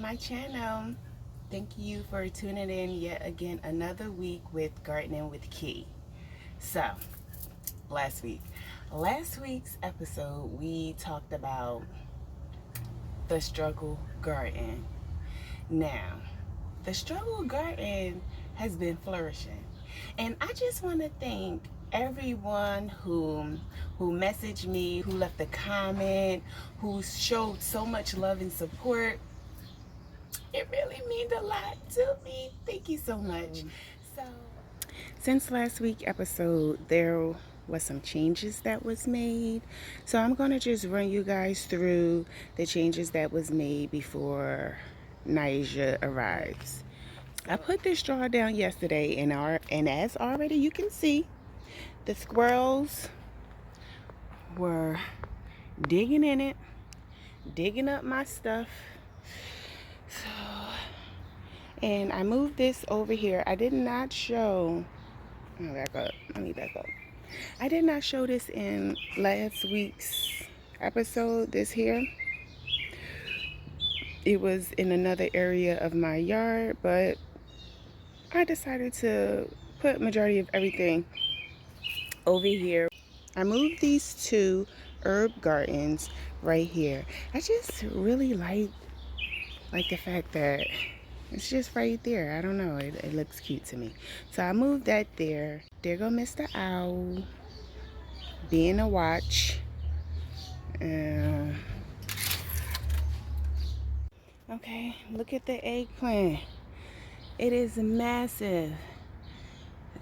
my channel. Thank you for tuning in yet again another week with Gardening with Key. So, last week's episode we talked about the struggle garden. Now, the struggle garden has been flourishing, and I just want to thank everyone who messaged me, who left a comment, who showed so much love and support. It really means a lot to me. Thank you so much. So, since last week's episode, there was some changes that was made. So I'm going to just run you guys through the changes that was made before Naija arrives. I put this straw down yesterday, and as already you can see, the squirrels were digging in it, digging up my stuff. And I moved this over here. I did not show, let me back up. I did not show this in last week's episode, this here. It was in another area of my yard, but I decided to put majority of everything over here. I moved these two herb gardens right here. I just really like the fact that it's just right there. I don't know. It looks cute to me. So I moved that there. There go Mr. Owl being a watch. Okay, look at the eggplant. It is massive.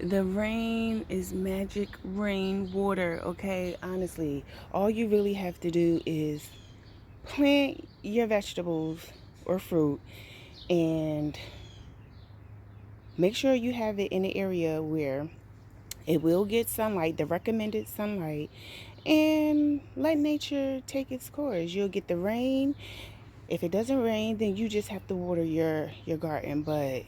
The rain is magic rain water, okay? Honestly, all you really have to do is plant your vegetables or fruit and make sure you have it in an area where it will get sunlight, the recommended sunlight, and let nature take its course. You'll get the rain. If it doesn't rain, then you just have to water your garden. But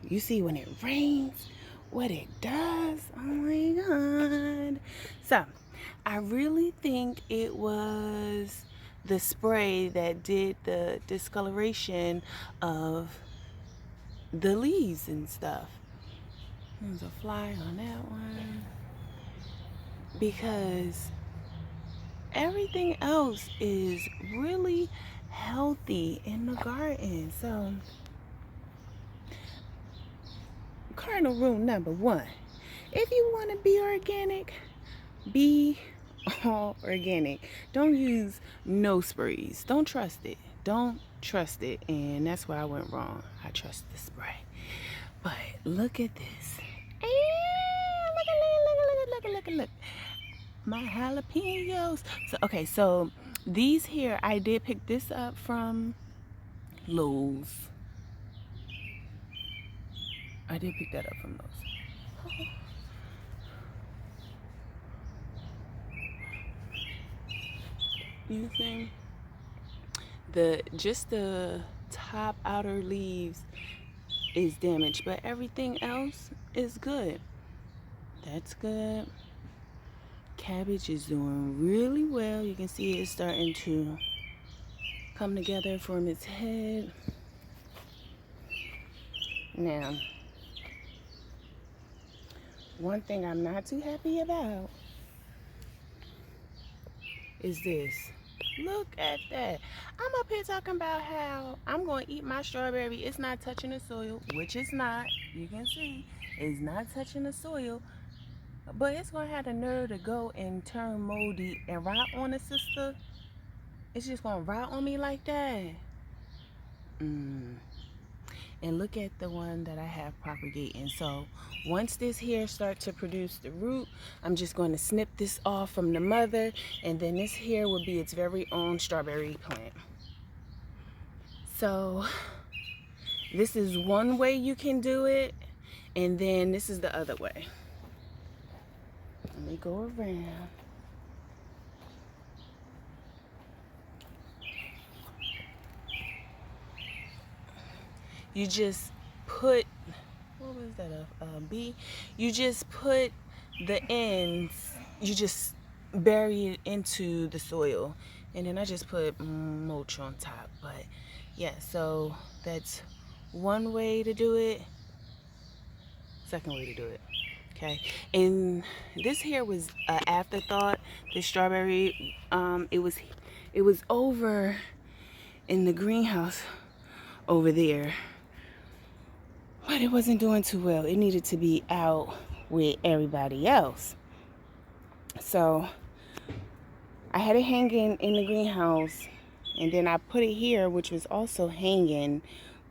you see when it rains, what it does. Oh my God. So I really think it was the spray that did the discoloration of the leaves and stuff. There's a fly on that one. Because everything else is really healthy in the garden. So, cardinal rule number 1. If you want to be organic, be all organic. Don't use no sprays. Don't trust it. Don't trust it. And that's where I went wrong. I trust the spray. But look at this. Look. My jalapenos. So these here, I did pick this up from Lowe's. I did pick that up from Lowe's. You think just the top outer leaves is damaged, but everything else is good. That's good. Cabbage is doing really well. You can see it's starting to come together from its head. Now, one thing I'm not too happy about is this. Look at that. I'm up here talking about how I'm going to eat my strawberry. It's not touching the soil, which it's not. You can see it's not touching the soil. But it's going to have the nerve to go and turn moldy and rot on a sister. It's just going to rot on me like that. And look at the one that I have propagating. So once this here starts to produce the root, I'm just going to snip this off from the mother. And then this here will be its very own strawberry plant. So this is one way you can do it. And then this is the other way. Let me go around. You just put, what was that, a bee? You just put the ends, you just bury it into the soil. And then I just put mulch on top. But Yeah, so that's one way to do it. Second way to do it. Okay, and this here was an afterthought. The strawberry, it was over in the greenhouse over there, but it wasn't doing too well. It needed to be out with everybody else. So I had it hanging in the greenhouse, and then I put it here, which was also hanging,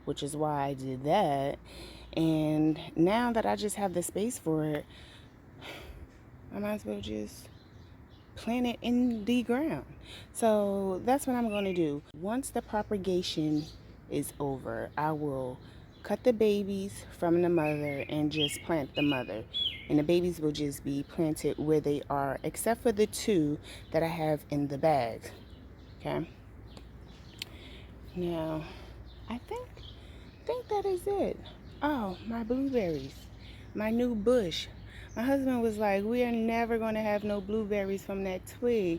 which is why I did that. And now that I just have the space for it, I might as well just plant it in the ground. So that's what I'm going to do. Once the propagation is over, I will cut the babies from the mother and just plant the mother. And the babies will just be planted where they are, except for the two that I have in the bag. Okay. Now, I think that is it. Oh, my blueberries. My new bush. My husband was like, we are never going to have no blueberries from that twig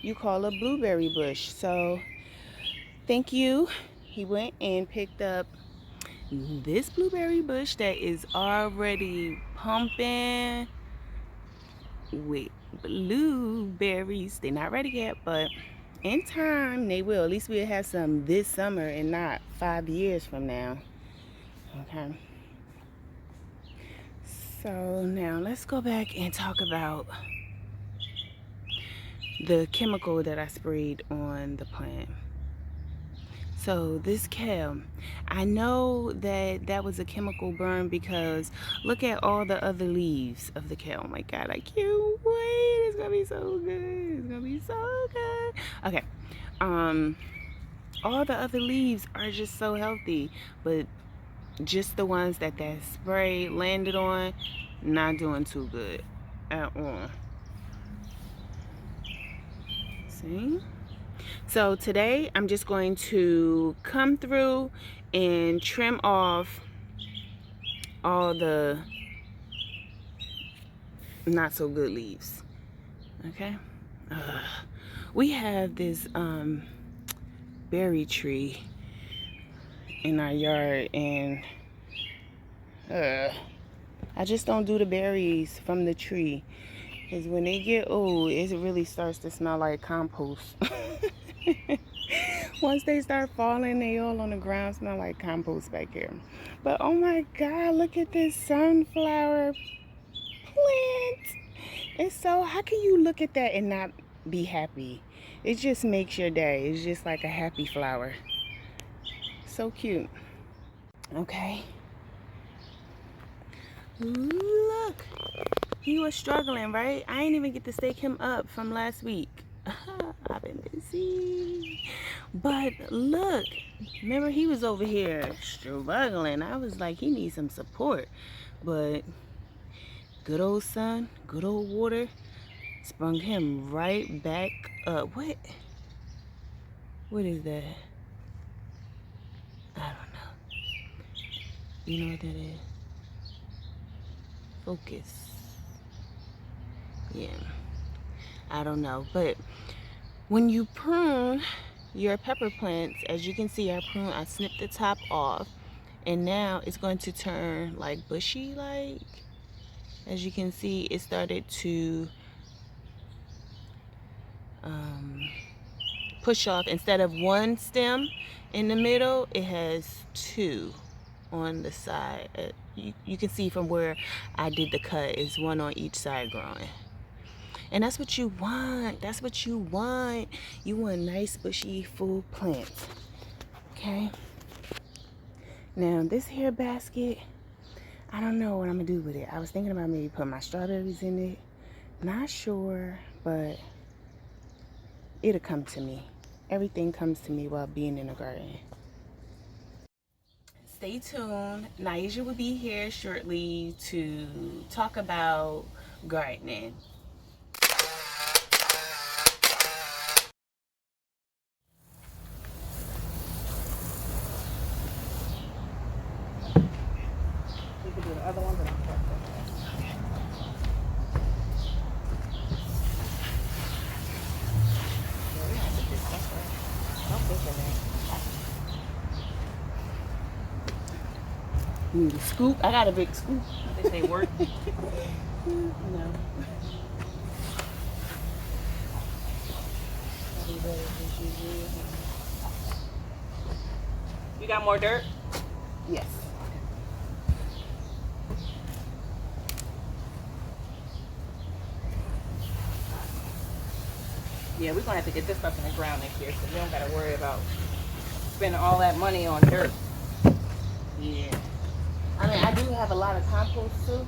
you call a blueberry bush. So, thank you. He went and picked up this blueberry bush that is already pumping with blueberries. They're not ready yet, but in time they will. At least we'll have some this summer and not 5 years from now. Okay. So now let's go back and talk about the chemical that I sprayed on the plant. So this kale, I know that was a chemical burn because look at all the other leaves of the kale. Oh my God, I can't wait. It's gonna be so good. It's gonna be so good. Okay. All the other leaves are just so healthy, but just the ones that spray landed on, not doing too good at all. See? So today I'm just going to come through and trim off all the not so good leaves. Okay. We have this berry tree in our yard, and I just don't do the berries from the tree, because when they get old it really starts to smell like compost. Once they start falling, they all on the ground, smell like compost back here. But oh my God, look at this sunflower plant. It's so, how can you look at that and not be happy? It just makes your day. It's just like a happy flower. So cute. Okay. Look, he was struggling, right? I ain't even get to stake him up from last week. I've been busy. But look, remember he was over here struggling. I was like, he needs some support. But good old sun, good old water sprung him right back up. What is that? I don't know. You know what that is? Focus. Yeah. I don't know. But when you prune your pepper plants, as you can see, I snipped the top off, and now it's going to turn like bushy, like, as you can see, it started to push off. Instead of one stem in the middle, it has two on the side. You can see from where I did the cut, is one on each side growing. And that's what you want. That's what you want. You want nice, bushy, full plants. Okay? Now, this here basket, I don't know what I'm going to do with it. I was thinking about maybe put my strawberries in it. Not sure, but it'll come to me. Everything comes to me while being in the garden. Stay tuned. Naija will be here shortly to talk about gardening. We could do the other one, but I'll prep that. Okay. Yeah, we have to do stuff. Don't think of that. You need a scoop? I got a big scoop. They say work. No. You got more dirt? Yes. Yeah, we're gonna have to get this stuff in the ground next year, so we don't gotta worry about spending all that money on dirt. Yeah. I mean, I do have a lot of compost too.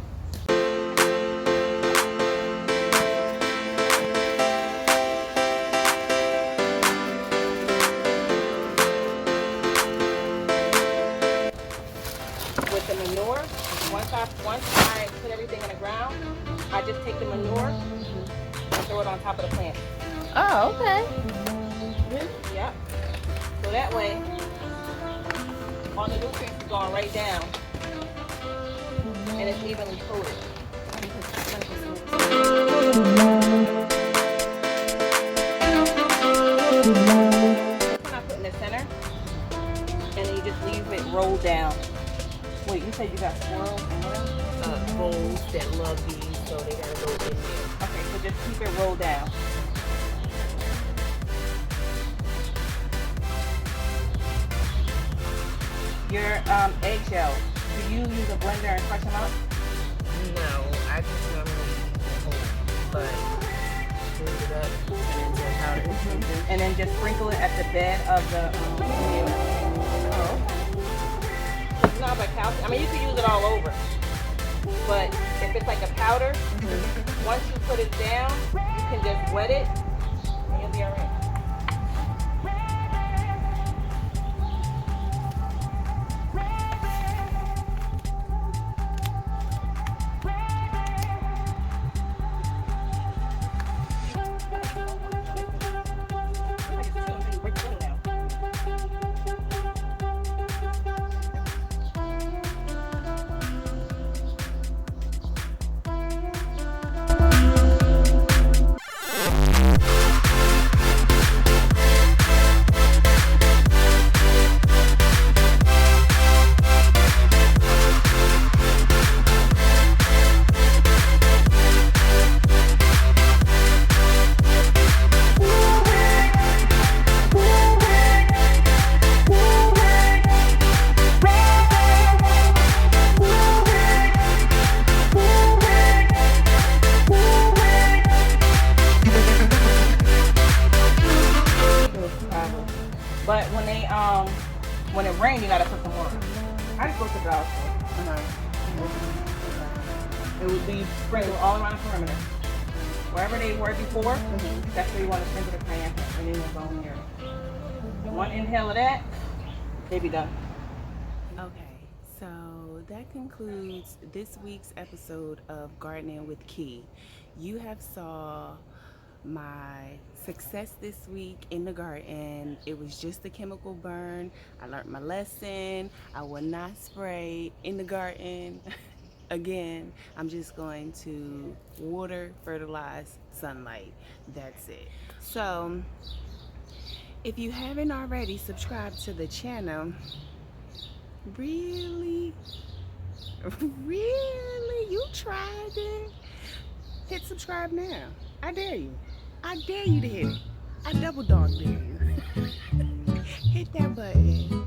With the manure, once I put everything in the ground, I just take the manure and throw it on top of the plant. Oh, okay. Yep. So that way, all the nutrients is going right down, and it's evenly coated. When I put in the center, and then you just leave it rolled down. Wait, you said you got squirrels and what else? Voles that love these, so they gotta go in there. Okay, so just keep it rolled down. Your eggshells, do you use a blender and crush them up? No, I just normally use the whole, but smooth it up and then just powder. And then just sprinkle it at the bed of the meal. Oh. It's not like calcium. I mean, you can use it all over. But if it's like a powder, once you put it down, you can just wet it and you'll be all right. But when it rains, you gotta put some water. I just go to the dollar store. It would be sprinkled all around the perimeter. Wherever they were before, that's where you want to sprinkle the cayenne pepper, and then you'll go in here. One inhale of that, they be done. Okay, so that concludes this week's episode of Gardening with Key. You have saw my success this week in the garden. It was just a chemical burn. I learned my lesson. I will not spray in the garden again. I'm just going to water, fertilize, sunlight. That's it. So if you haven't already subscribed to the channel, really you tried it, hit subscribe now. I dare you. I dare you to hit it. I double dog dare you. Hit that button.